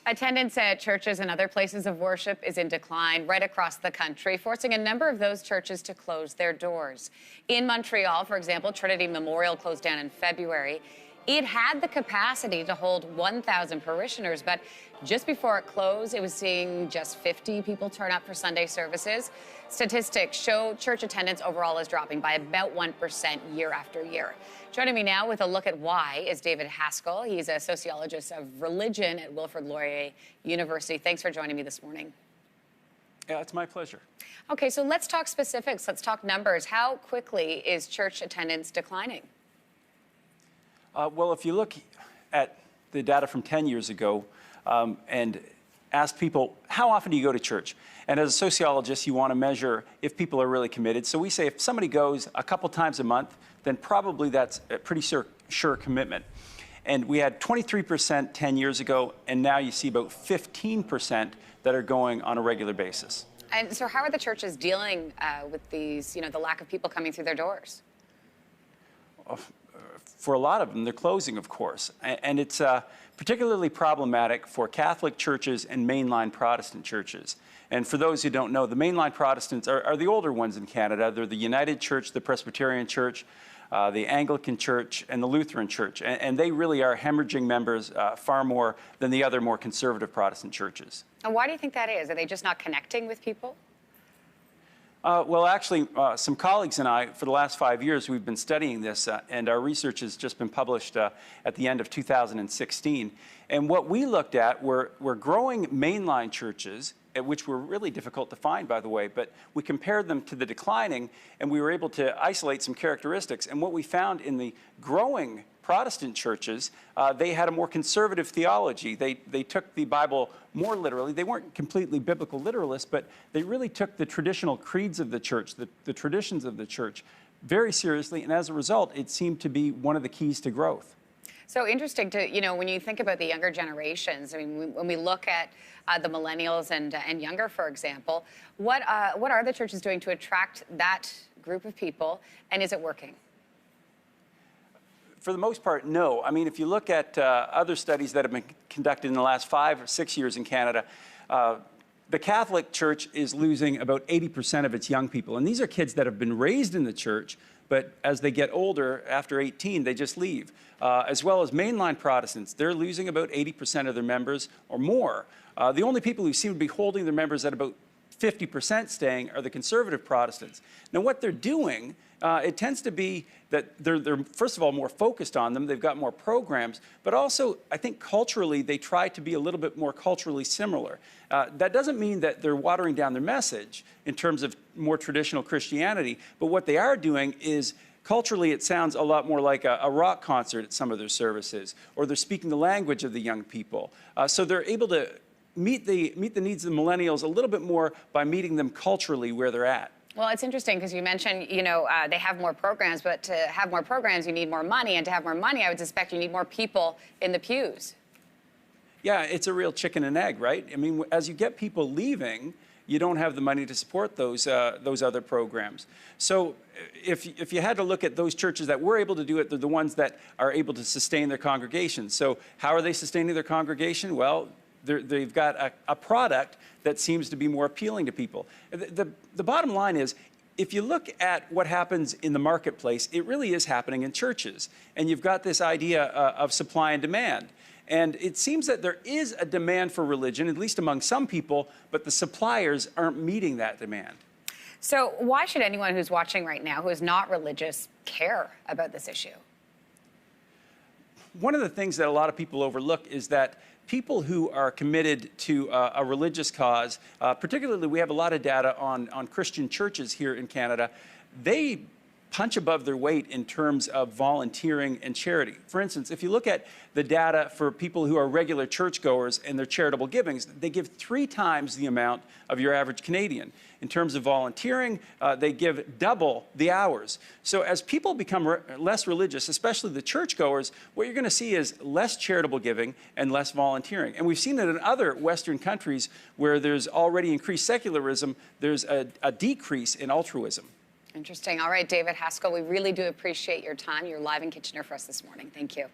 Attendance at churches and other places of worship is in decline right across the country, forcing a number of those churches to close their doors. In Montreal, for example, Trinity Memorial closed down in February. It had the capacity to hold 1,000 parishioners, but just before it closed, it was seeing just 50 people turn up for Sunday services. Statistics show church attendance overall is dropping by about 1% year after year. Joining me now with a look at why is David Haskell. He's a sociologist of religion at Wilfrid Laurier University. Thanks for joining me this morning. Yeah, it's my pleasure. Okay, so let's talk specifics. Let's talk numbers. How quickly is church attendance declining? Well, if you look at the data from 10 years ago and ask people, how often do you go to church? And as a sociologist, you want to measure if people are really committed. So we say if somebody goes a couple times a month, then probably that's a pretty sure commitment. And we had 23% 10 years ago, and now you see about 15% that are going on a regular basis. And so how are the churches dealing with these, the lack of people coming through their doors? For a lot of them, they're closing, of course. And it's particularly problematic for Catholic churches and mainline Protestant churches. And for those who don't know, the mainline Protestants are the older ones in Canada. They're the United Church, the Presbyterian Church, the Anglican Church, and the Lutheran Church. And they really are hemorrhaging members far more than the other more conservative Protestant churches. And why do you think that is? Are they just not connecting with people? Well, actually, some colleagues and I, for the last 5 years, we've been studying this, and our research has just been published at the end of 2016. And what we looked at were growing mainline churches, which were really difficult to find, by the way, but we compared them to the declining, and we were able to isolate some characteristics. And what we found in the growing Protestant churches, they had a more conservative theology. They took the Bible more literally. They weren't completely biblical literalists, but they really took the traditional creeds of the church, the traditions of the church, very seriously. And as a result, it seemed to be one of the keys to growth. So interesting to, when you think about the younger generations, I mean, when we look at the millennials and younger, for example, what are the churches doing to attract that group of people, and is it working? For the most part, no. I mean, if you look at other studies that have been conducted in the last 5 or 6 years in Canada, the Catholic Church is losing about 80% of its young people. And these are kids that have been raised in the church, but as they get older, after 18, they just leave. As well as mainline Protestants, they're losing about 80% of their members or more. The only people who seem to be holding their members at about 50% staying are the conservative Protestants. Now, what they're doing, it tends to be that they're first of all more focused on them. They've got more programs, but also I think culturally they try to be a little bit more culturally similar. That doesn't mean that they're watering down their message in terms of more traditional Christianity, but what they are doing is culturally it sounds a lot more like a rock concert at some of their services, or they're speaking the language of the young people. So they're able to meet the needs of the millennials a little bit more by meeting them culturally where they're at. Well, it's interesting because you mentioned, they have more programs, but to have more programs, you need more money. And to have more money, I would suspect you need more people in the pews. Yeah, it's a real chicken and egg, right? I mean, as you get people leaving, you don't have the money to support those other programs. So if you had to look at those churches that were able to do it, they're the ones that are able to sustain their congregation. So how are they sustaining their congregation? Well, they've got a product that seems to be more appealing to people. The bottom line is, if you look at what happens in the marketplace, it really is happening in churches. And you've got this idea of supply and demand. And it seems that there is a demand for religion, at least among some people, but the suppliers aren't meeting that demand. So why should anyone who's watching right now who is not religious care about this issue? One of the things that a lot of people overlook is that people who are committed to a religious cause, particularly we have a lot of data on Christian churches here in Canada, they punch above their weight in terms of volunteering and charity. For instance, if you look at the data for people who are regular churchgoers and their charitable givings, they give 3 times the amount of your average Canadian. In terms of volunteering, they give double the hours. So as people become less religious, especially the churchgoers, what you're going to see is less charitable giving and less volunteering. And we've seen that in other Western countries where there's already increased secularism, there's a decrease in altruism. Interesting. All right, David Haskell, we really do appreciate your time. You're live in Kitchener for us this morning. Thank you.